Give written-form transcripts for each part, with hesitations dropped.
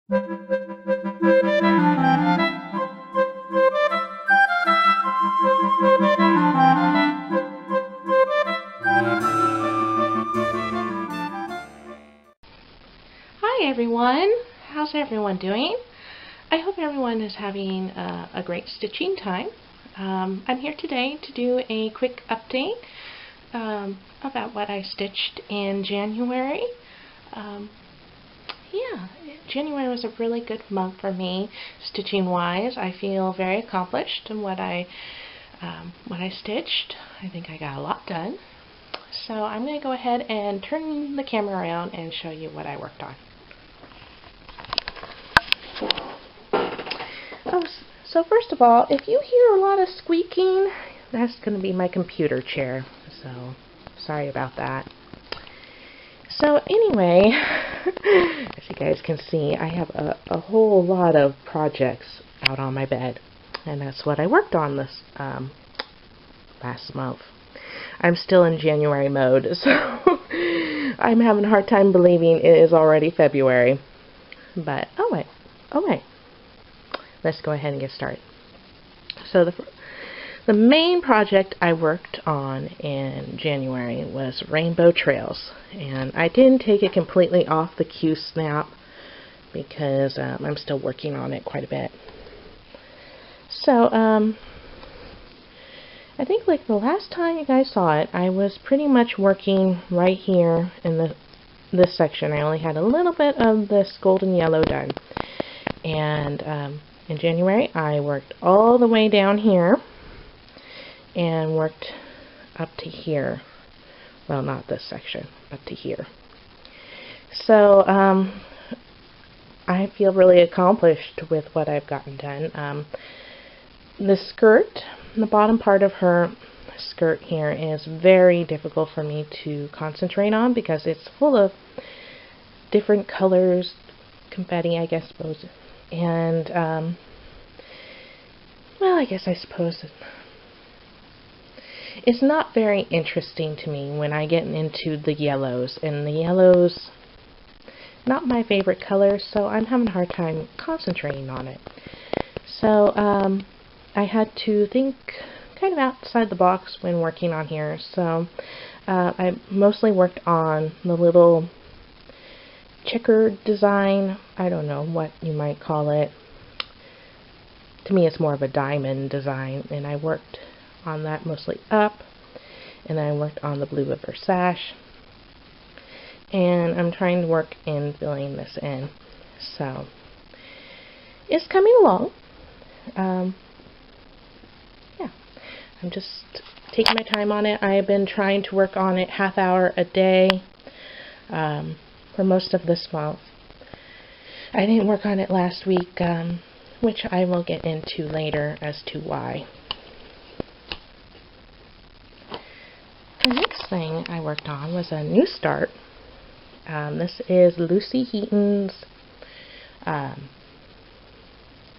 Hi everyone! How's everyone doing? I hope everyone is having a great stitching time. I'm here today to do a quick update about what I stitched in January. Yeah, January was a really good month for me stitching wise. I feel very accomplished in what I stitched. I think I got a lot done. So I'm going to go ahead and turn the camera around and show you what I worked on. Oh, so first of all, if you hear a lot of squeaking, that's going to be my computer chair. So sorry about that. So anyway, as you guys can see, I have a whole lot of projects out on my bed, and that's what I worked on this last month. I'm still in January mode, so I'm having a hard time believing it is already February. But oh wait, let's go ahead and get started. So the main project I worked on in January was Rainbow Trails, and I didn't take it completely off the Q-snap because I'm still working on it quite a bit. So I think like the last time you guys saw it, I was pretty much working right here in this section. I only had a little bit of this golden yellow done, and in January I worked all the way down here and worked up to here. Well, not this section, but to here. So I feel really accomplished with what I've gotten done. The skirt, the bottom part of her skirt here is very difficult for me to concentrate on because it's full of different colors, confetti, I guess, suppose. And well, I suppose it's not very interesting to me when I get into the yellows, and the yellows, not my favorite color, so I'm having a hard time concentrating on it. So I had to think kind of outside the box when working on here. So I mostly worked on the little checker design. I don't know what you might call it. To me it's more of a diamond design, and I worked on that mostly up, and I worked on the blue of her sash, and I'm trying to work in filling this in. So it's coming along. Yeah, I'm just taking my time on it. I've been trying to work on it half hour a day for most of this month. I didn't work on it last week, which I will get into later as to why. The next thing I worked on was a new start. This is Lucy Heaton's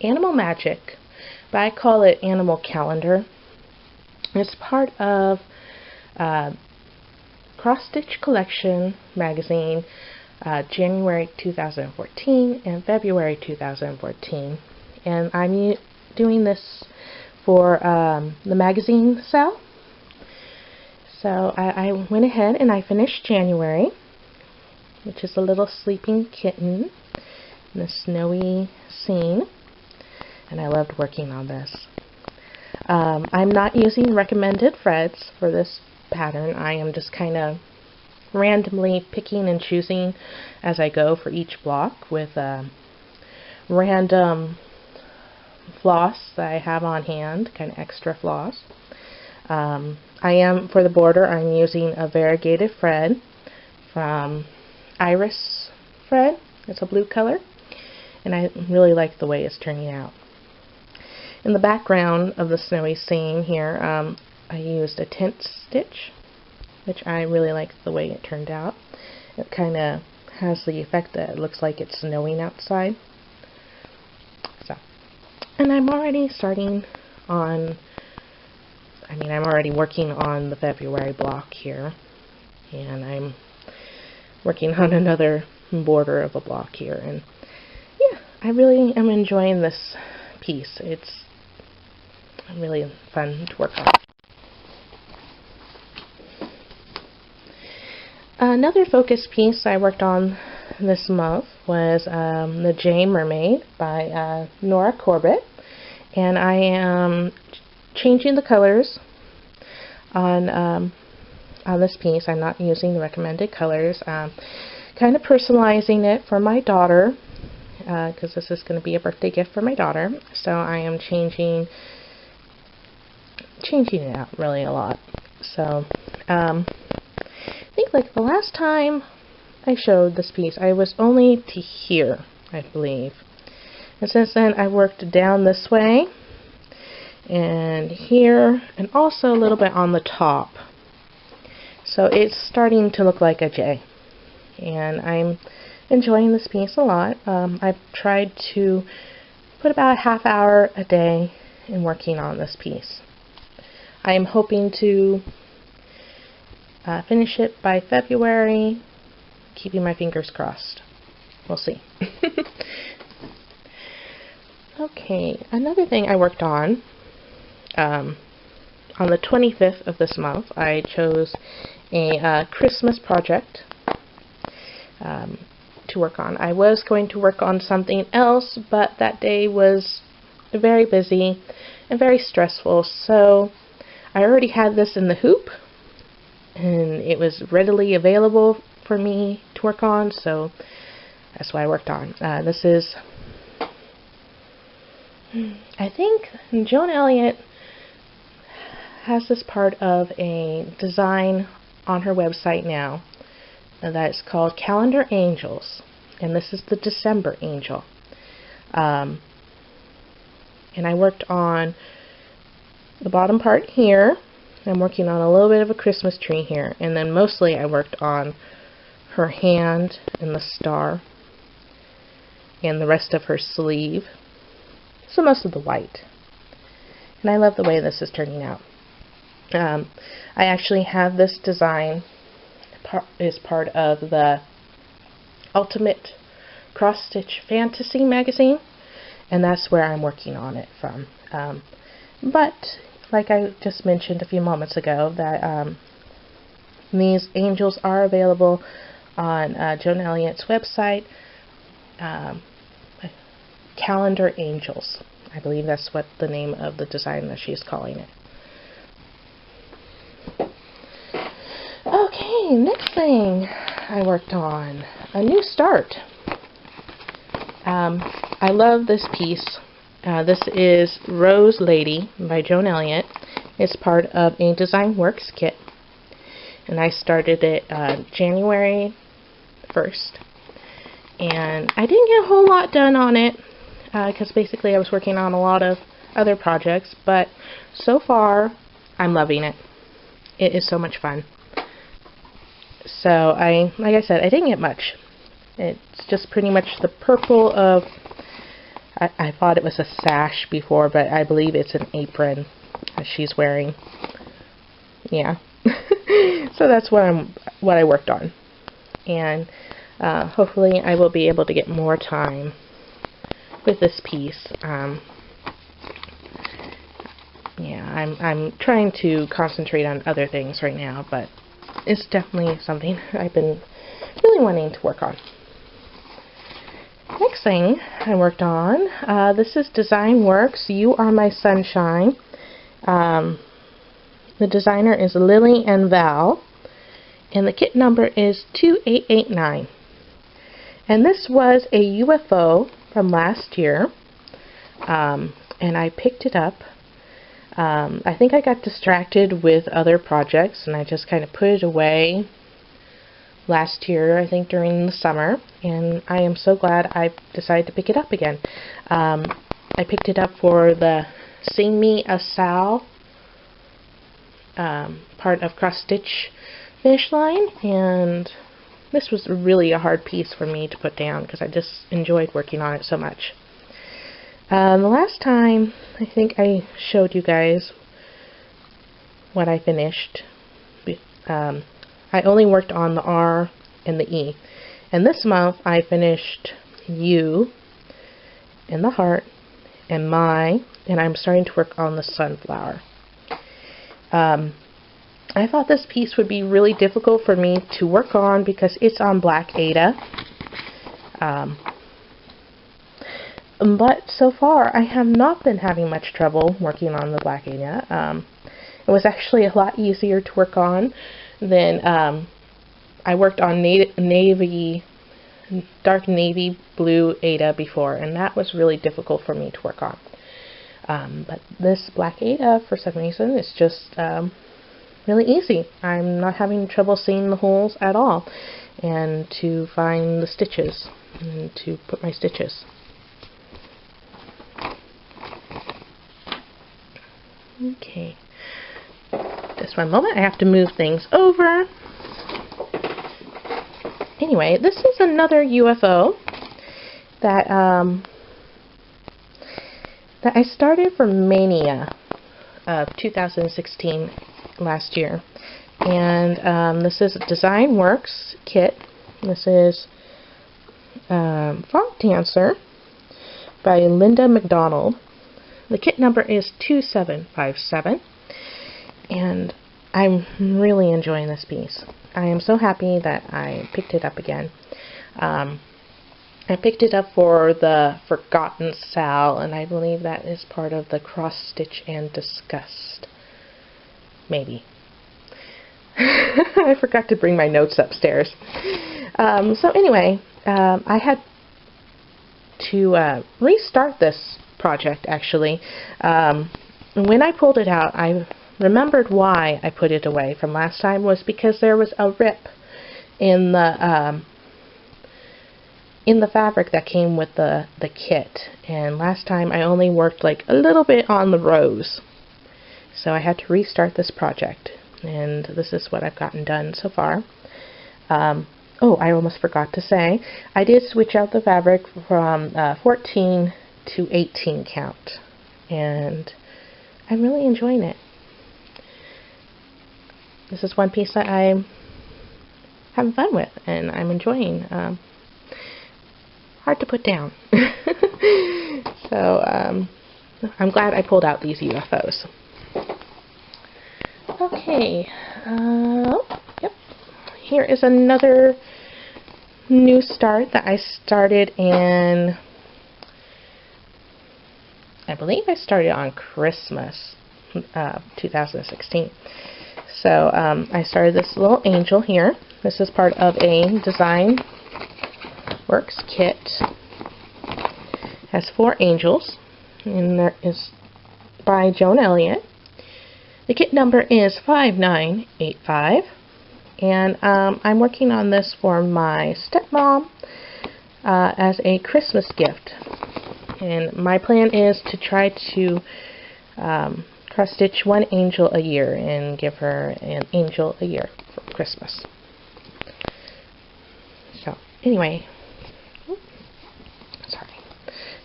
Animal Magic, but I call it Animal Calendar. It's part of Cross Stitch Collection magazine, January 2014 and February 2014. And I'm doing this for the magazine sale. So I went ahead and I finished January, which is a little sleeping kitten in a snowy scene, and I loved working on this. I'm not using recommended threads for this pattern. I am just kind of randomly picking and choosing as I go for each block with random floss that I have on hand, kind of extra floss. For the border, I'm using a variegated thread from Iris thread. It's a blue color, and I really like the way it's turning out. In the background of the snowy scene here, I used a tent stitch, which I really like the way it turned out. It kind of has the effect that it looks like it's snowing outside. So, and I'm already starting on, I'm already working on the February block here, and I'm working on another border of a block here, and yeah, I really am enjoying this piece. It's really fun to work on. Another focus piece I worked on this month was the J Mermaid by Nora Corbett, and I am changing the colors on this piece. I'm not using the recommended colors. Kind of personalizing it for my daughter, because this is going to be a birthday gift for my daughter. So I am changing it out really a lot. So I think like the last time I showed this piece, I was only to here, I believe. And since then, I worked down this way and here, and also a little bit on the top. So it's starting to look like a J, and I'm enjoying this piece a lot. I've tried to put about a half hour a day in working on this piece. I am hoping to finish it by February, keeping my fingers crossed. We'll see. Okay, another thing I worked on the 25th of this month, I chose a Christmas project to work on. I was going to work on something else, but that day was very busy and very stressful, so I already had this in the hoop, and it was readily available for me to work on, so that's what I worked on. This is, I think Joan Elliott has this part of a design on her website now that's called Calendar Angels, and this is the December angel. And I worked on the bottom part here. I'm working on a little bit of a Christmas tree here, and then mostly I worked on her hand and the star and the rest of her sleeve, so most of the white. And I love the way this is turning out. I actually have this design as part of the Ultimate Cross Stitch Fantasy magazine, and that's where I'm working on it from. But like I just mentioned a few moments ago, that these angels are available on Joan Elliott's website, Calendar Angels. I believe that's what the name of the design that she's calling it. Okay, next thing I worked on, a new start. I love this piece. This is Rose Lady by Joan Elliott. It's part of a Design Works kit, and I started it January 1st. And I didn't get a whole lot done on it because basically I was working on a lot of other projects, but so far I'm loving it. It is so much fun. So like I said, I didn't get much. It's just pretty much the purple of, I thought it was a sash before, but I believe it's an apron that she's wearing. Yeah. So that's what I worked on. And hopefully I will be able to get more time with this piece. Yeah, I'm trying to concentrate on other things right now, but it's definitely something I've been really wanting to work on. Next thing I worked on, this is Design Works, You Are My Sunshine. The designer is Lily and Val, and the kit number is 2889. And this was a UFO from last year, and I picked it up. I think I got distracted with other projects, and I just kind of put it away last year, I think during the summer, and I am so glad I decided to pick it up again. I picked it up for the Sing Me a Sal part of Cross Stitch Finish Line, and this was really a hard piece for me to put down because I just enjoyed working on it so much. The last time I think I showed you guys what I finished, I only worked on the R and the E, and this month I finished U and the heart and I'm starting to work on the sunflower. I thought this piece would be really difficult for me to work on because it's on black Ada. But so far I have not been having much trouble working on the black Ada. It was actually a lot easier to work on than I worked on dark navy blue Ada before, and that was really difficult for me to work on. But this black Ada, for some reason, is just really easy. I'm not having trouble seeing the holes at all, and to find the stitches and to put my stitches. Okay, just one moment, I have to move things over. Anyway, this is another UFO that that I started for Mania of 2016 last year, and this is a Design Works kit. This is Frog Dancer by Linda McDonald. The kit number is 2757, and I'm really enjoying this piece. I am so happy that I picked it up again. I picked it up for the Forgotten Sal, and I believe that is part of the Cross Stitch and Disgust. Maybe. I forgot to bring my notes upstairs. So anyway, I had to restart this project, actually. When I pulled it out, I remembered why I put it away from last time was because there was a rip in the fabric that came with the kit, and last time I only worked like a little bit on the rows, so I had to restart this project, and this is what I've gotten done so far. Oh, I almost forgot to say, I did switch out the fabric from 14 to 18 count, and I'm really enjoying it. This is one piece that I'm having fun with, and I'm enjoying. Hard to put down. So I'm glad I pulled out these UFOs. Okay, yep. Here is another new start that I started in, I believe I started on Christmas 2016. So I started this little angel here. This is part of a Design Works kit. It has 4 angels, and there is by Joan Elliott. The kit number is 5985, and I'm working on this for my stepmom as a Christmas gift. And my plan is to try to cross stitch 1 angel a year and give her an angel a year for Christmas. So anyway, sorry,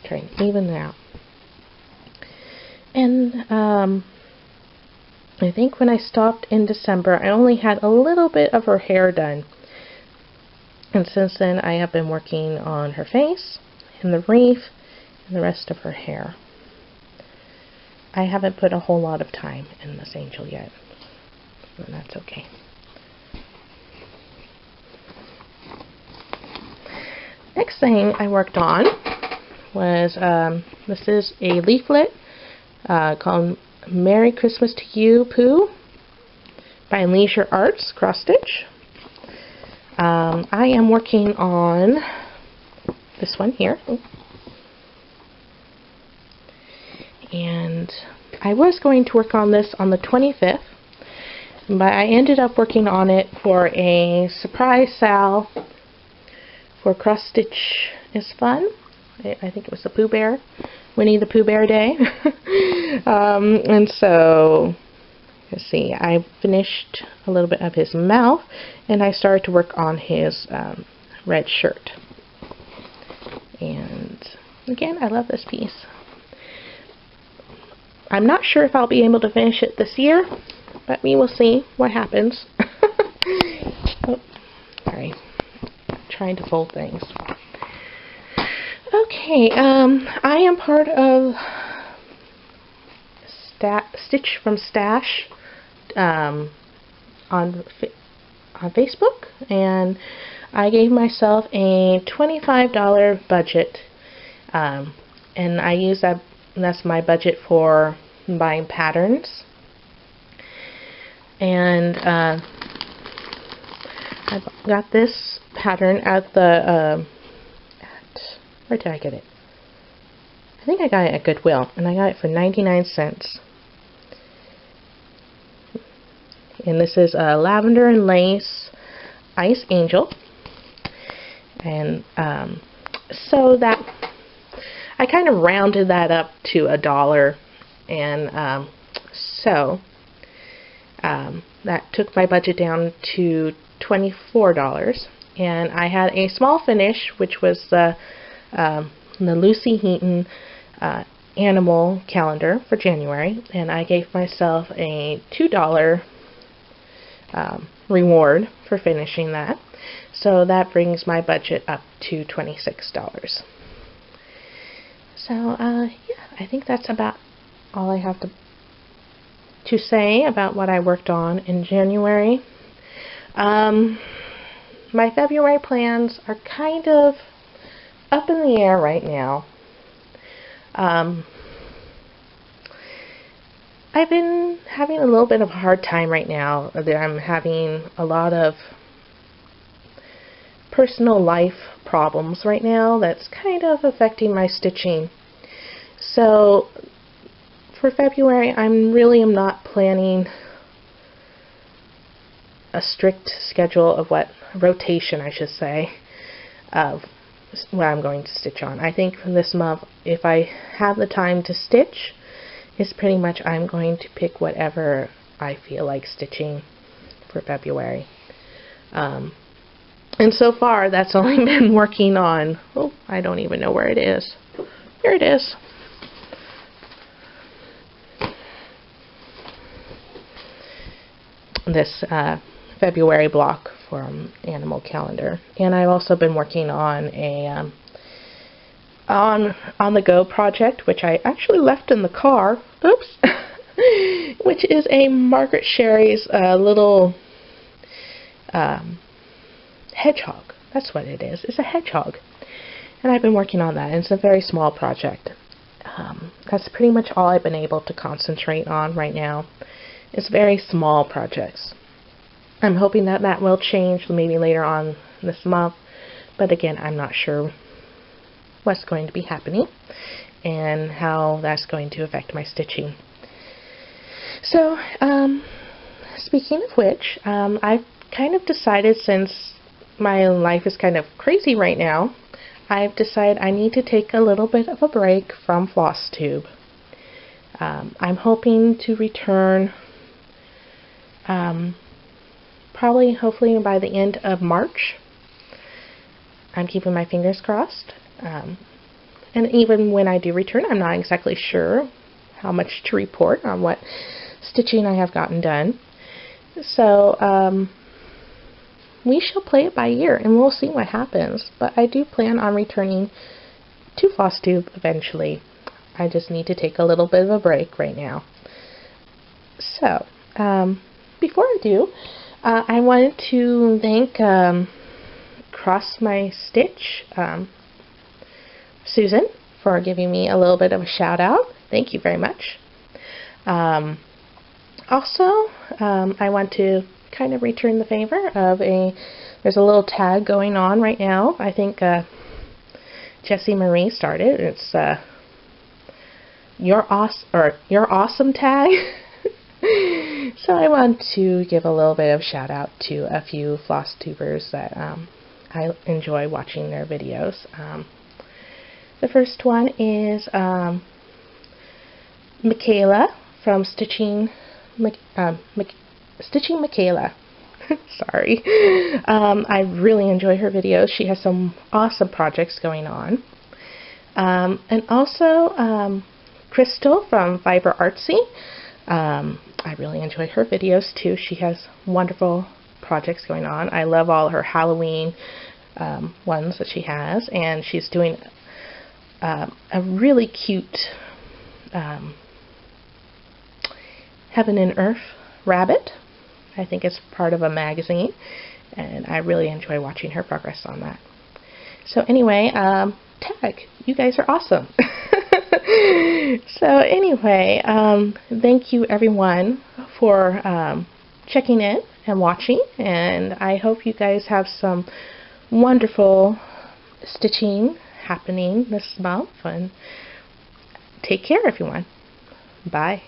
trying to even it out. And I think when I stopped in December, I only had a little bit of her hair done. And since then, I have been working on her face and the wreath and the rest of her hair. I haven't put a whole lot of time in this angel yet, and that's okay. Next thing I worked on was, this is a leaflet called Merry Christmas to You, Pooh, by Leisure Arts Cross Stitch. I am working on this one here. And I was going to work on this on the 25th, but I ended up working on it for a surprise Sal for Cross Stitch is Fun. I think it was the Pooh Bear, Winnie the Pooh Bear Day. And so, let's see, I finished a little bit of his mouth, and I started to work on his red shirt. And again, I love this piece. I'm not sure if I'll be able to finish it this year, but we will see what happens. Oh, sorry. Trying to fold things. Okay, I am part of Stitch from Stash on Facebook, and I gave myself a $25 budget, and I use that. That's my budget for buying patterns. And I got this pattern at the where did I get it? I think I got it at Goodwill, and I got it for 99 cents. And this is a lavender and lace Ice Angel. And so that I kind of rounded that up to $1, and so that took my budget down to $24. And I had a small finish, which was the Lucy Heaton animal calendar for January, and I gave myself a $2 reward for finishing that. So that brings my budget up to $26. So yeah, I think that's about all I have to say about what I worked on in January. My February plans are kind of up in the air right now. I've been having a little bit of a hard time right now. I'm having a lot of personal life problems right now that's kind of affecting my stitching. So for February, I really am not planning a strict schedule of rotation, I should say, of what I'm going to stitch on. I think for this month, if I have the time to stitch, it's pretty much I'm going to pick whatever I feel like stitching for February. And so far, that's only been working on, oh, I don't even know where it is. Here it is. This February block from Animal Calendar. And I've also been working on a on the go project, which I actually left in the car. Oops. Which is a Margaret Sherry's little hedgehog. That's what it is. It's a hedgehog. And I've been working on that. And it's a very small project. That's pretty much all I've been able to concentrate on right now. It's very small projects. I'm hoping that that will change maybe later on this month. But again, I'm not sure what's going to be happening and how that's going to affect my stitching. So, speaking of which, I've kind of decided, since my life is kind of crazy right now, I've decided I need to take a little bit of a break from Flosstube. I'm hoping to return hopefully by the end of March. I'm keeping my fingers crossed. And even when I do return, I'm not exactly sure how much to report on what stitching I have gotten done. So we shall play it by ear, and we'll see what happens. But I do plan on returning to Flosstube eventually. I just need to take a little bit of a break right now. So, before I do, I wanted to thank Cross My Stitch, Susan, for giving me a little bit of a shout out. Thank you very much. Also, I want to kind of return the favor of there's a little tag going on right now. I think Jessie Marie started. It's your awesome tag. So I want to give a little bit of shout out to a few Flosstubers that I enjoy watching their videos. The first one is Michaela from Stitching Michaela. Sorry. I really enjoy her videos. She has some awesome projects going on. And also Crystal from Fiber Artsy. I really enjoy her videos too. She has wonderful projects going on. I love all her Halloween ones that she has, and she's doing a really cute Heaven and Earth rabbit. I think it's part of a magazine, and I really enjoy watching her progress on that. So anyway, tag, you guys are awesome. So anyway, thank you everyone for checking in and watching, and I hope you guys have some wonderful stitching happening this month, and take care everyone. Bye.